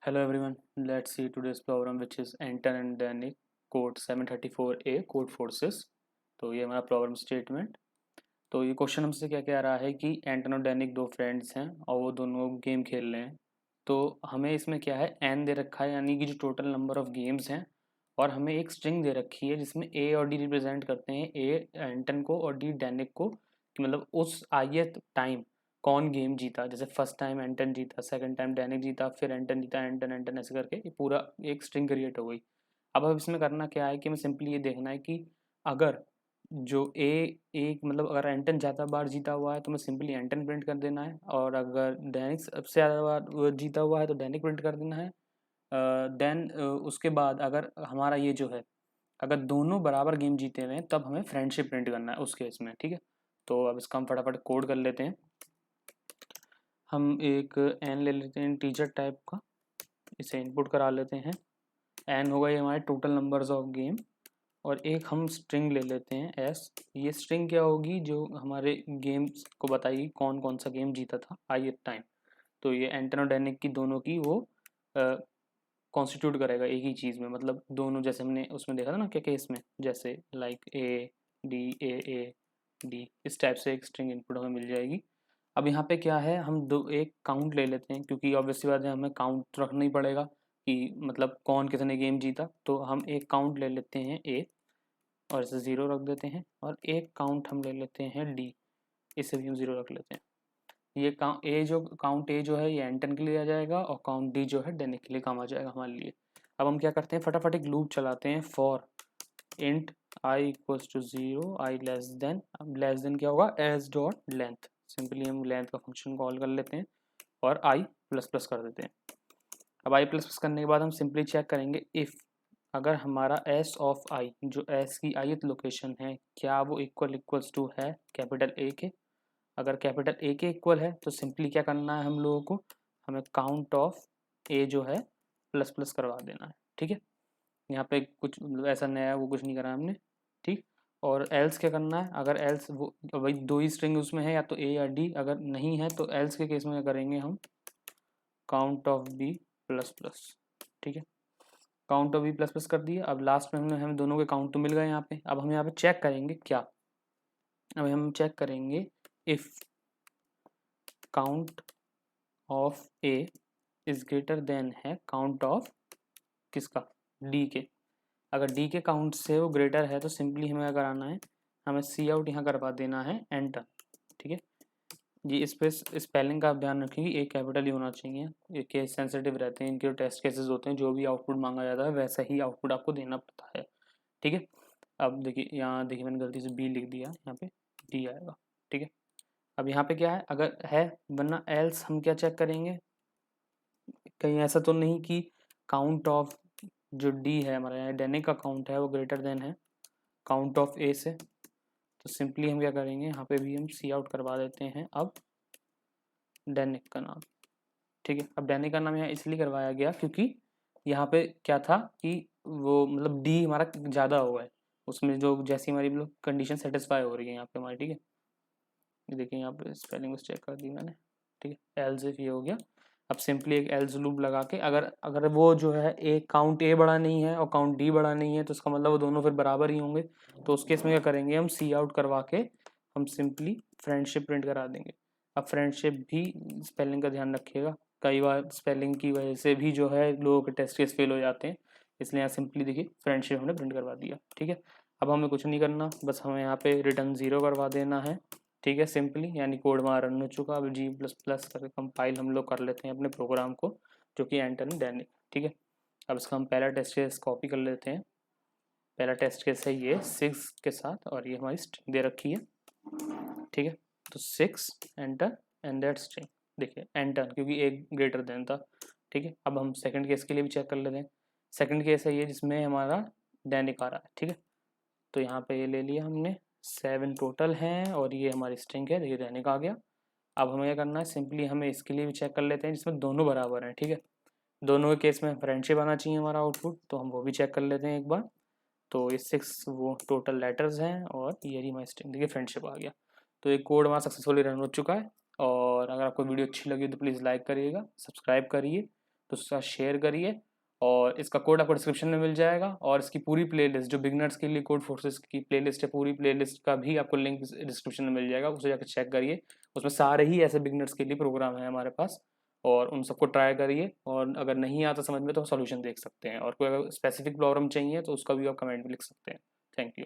Hello everyone, let's see today's problem which is Anton and Danik code 734A code forces। तो ये हमारा problem statement. तो ये question हमसे क्या कह रहा है कि एंटन और डैनिक दो फ्रेंड्स हैं और वो दोनों गेम खेल रहे हैं। तो हमें इसमें क्या है एन दे रखा है यानी कि जो टोटल नंबर ऑफ गेम्स हैं, और हमें एक स्ट्रिंग दे रखी है जिसमें ए और डी रिप्रेजेंट करते हैं, ए एंटन को और डी डैनिक को, कि मतलब उस आयत टाइम कौन गेम जीता। जैसे फर्स्ट टाइम एंटन जीता, सेकंड टाइम डैनिक जीता, फिर एंटन जीता, एंटन एंटन ऐसे करके ये पूरा एक स्ट्रिंग क्रिएट हो गई। अब इसमें करना क्या है कि हमें सिंपली ये देखना है कि अगर जो ए एक मतलब अगर एंटन ज़्यादा बार जीता हुआ है तो हमें सिंपली एंटन प्रिंट कर देना है, और अगर डैनिक सबसे ज़्यादा बार वो जीता हुआ है तो डैनिक प्रिंट कर देना है। देन उसके बाद अगर हमारा ये जो है अगर दोनों बराबर गेम जीते हुए हैं तब हमें फ्रेंडशिप प्रिंट करना है उस केस में। ठीक है, तो अब इसका हम फटाफट कोड कर लेते हैं। हम एक एन ले लेते हैं टीचर टाइप का, इसे इनपुट करा लेते हैं। एन हो गई हमारे टोटल नंबर्स ऑफ गेम, और एक हम स्ट्रिंग ले लेते हैं एस। ये स्ट्रिंग क्या होगी, जो हमारे गेम्स को बताएगी कौन कौन सा गेम जीता था आई एट टाइम। तो ये एंटन और डैनिक की दोनों की वो कॉन्स्टिट्यूट करेगा एक ही चीज़ में, मतलब दोनों जैसे हमने उसमें देखा था ना क्या केस में, जैसे लाइक ए डी इस टाइप से एक स्ट्रिंग इनपुट हमें मिल जाएगी। अब यहाँ पे क्या है, हम दो एक काउंट ले लेते हैं क्योंकि ऑब्वियसली बात है हमें काउंट रखना ही पड़ेगा कि मतलब कौन कितने गेम जीता। तो हम एक काउंट ले लेते हैं ए और इसे ज़ीरो रख देते हैं, और एक काउंट हम ले लेते हैं डी, इसे भी हम ज़ीरो रख लेते हैं। ये काउंट ए जो है ये एंटन के लिए आ जाएगा, और काउंट डी जो है डैनिक के लिए काम आ जाएगा हमारे लिए। अब हम क्या करते हैं, फटाफट एक लूप चलाते हैं for int i equals to zero i less than. अब लेस देन क्या होगा, एस डॉट लेंथ, सिंपली हम लेंथ का फंक्शन कॉल कर लेते हैं और आई प्लस प्लस कर देते हैं। अब आई प्लस प्लस करने के बाद हम सिंपली चेक करेंगे इफ़ अगर हमारा एस ऑफ आई, जो एस की ith लोकेशन है, क्या वो इक्वल्स टू है कैपिटल ए के। अगर कैपिटल ए के इक्वल है तो सिंपली क्या करना है हम लोगों को, हमें काउंट ऑफ ए जो है प्लस प्लस करवा देना है। ठीक है, यहाँ पे कुछ मतलब ऐसा नया वो कुछ नहीं करा हमने। ठीक, और एल्स क्या करना है, अगर एल्स वो वही दो ही स्ट्रिंग उसमें है, या तो ए या डी, अगर नहीं है तो एल्स के केस में क्या करेंगे हम, count of b plus plus. ठीक है, count of b plus plus कर दिया। अब लास्ट में हमें दोनों के काउंट तो मिल गए यहाँ पे। अब हम यहाँ पे चेक करेंगे क्या, अब हम चेक करेंगे if count of A is greater than है काउंट ऑफ किसका, डी के। अगर डी के काउंट से वो ग्रेटर है तो सिंपली हमें क्या कराना है, हमें सी आउट यहाँ करवा देना है एंटर। ठीक है, ये इस पे स्पेलिंग का आप ध्यान रखेंगे, एक कैपिटल ही होना चाहिए, ये केस सेंसिटिव रहते हैं इनके, टेस्ट केसेस होते हैं, जो भी आउटपुट मांगा जाता है वैसा ही आउटपुट आपको देना पड़ता है। ठीक है, अब देखिए यहाँ देखिए मैंने गलती से बी लिख दिया, यहाँ पे डी आएगा। ठीक है, अब यहाँ पे क्या है, अगर है, वरना एल्स हम क्या चेक करेंगे, कहीं ऐसा तो नहीं कि काउंट ऑफ जो डी है हमारा यहाँ डैनिक का काउंट है वो ग्रेटर देन है काउंट ऑफ ए से। तो सिंपली हम क्या करेंगे, यहाँ पे भी हम सी आउट करवा देते हैं अब डैनिक का नाम। ठीक है, अब डैनिक का नाम यहाँ इसलिए करवाया गया क्योंकि यहाँ पे क्या था कि वो मतलब डी हमारा ज़्यादा हुआ है उसमें, जो जैसी हमारी मतलब कंडीशन सेटिस्फाई हो रही है यहाँ पे हमारी। ठीक है, ये देखिए यहाँ पे स्पेलिंग मिस्टेक कर दी मैंने। ठीक है, एल्स इफ ये हो गया। अब सिंपली एक एल्स लूप लगा के अगर अगर वो जो है ए काउंट ए बड़ा नहीं है और काउंट डी बड़ा नहीं है तो इसका मतलब वो दोनों फिर बराबर ही होंगे। तो उस केस में क्या करेंगे, हम सी आउट करवा के हम सिंपली फ्रेंडशिप प्रिंट करा देंगे। अब फ्रेंडशिप भी स्पेलिंग का ध्यान रखिएगा, कई बार स्पेलिंग की वजह से भी जो है लोगों के टेस्ट केस फेल हो जाते हैं, इसलिए यहाँ सिंपली देखिए फ्रेंडशिप हमने प्रिंट करवा दिया। ठीक है, अब हमें कुछ नहीं करना, बस हमें यहाँ पे रिटर्न ज़ीरो करवा देना है। ठीक है, सिंपली यानी कोड हमारा रन हो चुका। अब जी प्लस प्लस करके कंपाइल हम लोग कर लेते हैं अपने प्रोग्राम को, जो कि एंटन डैनिक। ठीक है, अब इसका हम पहला टेस्ट केस कॉपी कर लेते हैं। पहला टेस्ट केस है ये 6 के साथ, और ये हमारी स्ट्रिंग दे रखी है। ठीक है, तो 6 एंटर एंड दैट स्ट्रिंग, देखिए एंटर क्योंकि एक ग्रेटर देन था। ठीक है, अब हम सेकंड केस के लिए भी चेक कर लेते हैं। सेकंड केस है ये जिसमें हमारा डैनिक आ रहा है। ठीक है, तो यहाँ पे ये ले लिया हमने, 7 टोटल हैं और ये हमारी स्ट्रिंग है, देखिए डैनिक आ गया। अब हमें क्या करना है, सिंपली हमें इसके लिए भी चेक कर लेते हैं जिसमें दोनों बराबर हैं। ठीक है, दोनों के केस में फ्रेंडशिप आना चाहिए हमारा आउटपुट, तो हम वो भी चेक कर लेते हैं एक बार। तो ये 6 वो टोटल लेटर्स हैं और ये रही हमारी स्ट्रिंग, देखिए फ्रेंडशिप आ गया। तो ये कोड हमारा सक्सेसफुली रन हो चुका है। और अगर आपको वीडियो अच्छी लगी तो प्लीज़ लाइक करिएगा, सब्सक्राइब करिए तो उसका शेयर करिए, और इसका कोड आपको डिस्क्रिप्शन में मिल जाएगा। और इसकी पूरी प्लेलिस्ट जो बिगनर्स के लिए कोड फोर्सेस की प्लेलिस्ट है, पूरी प्लेलिस्ट का भी आपको लिंक डिस्क्रिप्शन में मिल जाएगा, उसे जाकर चेक करिए। उसमें सारे ही ऐसे बिगनर्स के लिए प्रोग्राम है हमारे पास, और उन सबको ट्राई करिए। और अगर नहीं आता समझ में तो सोल्यूशन देख सकते हैं, और कोई अगर स्पेसिफिक प्रॉब्लम चाहिए तो उसका भी आप कमेंट में लिख सकते हैं। Thank you.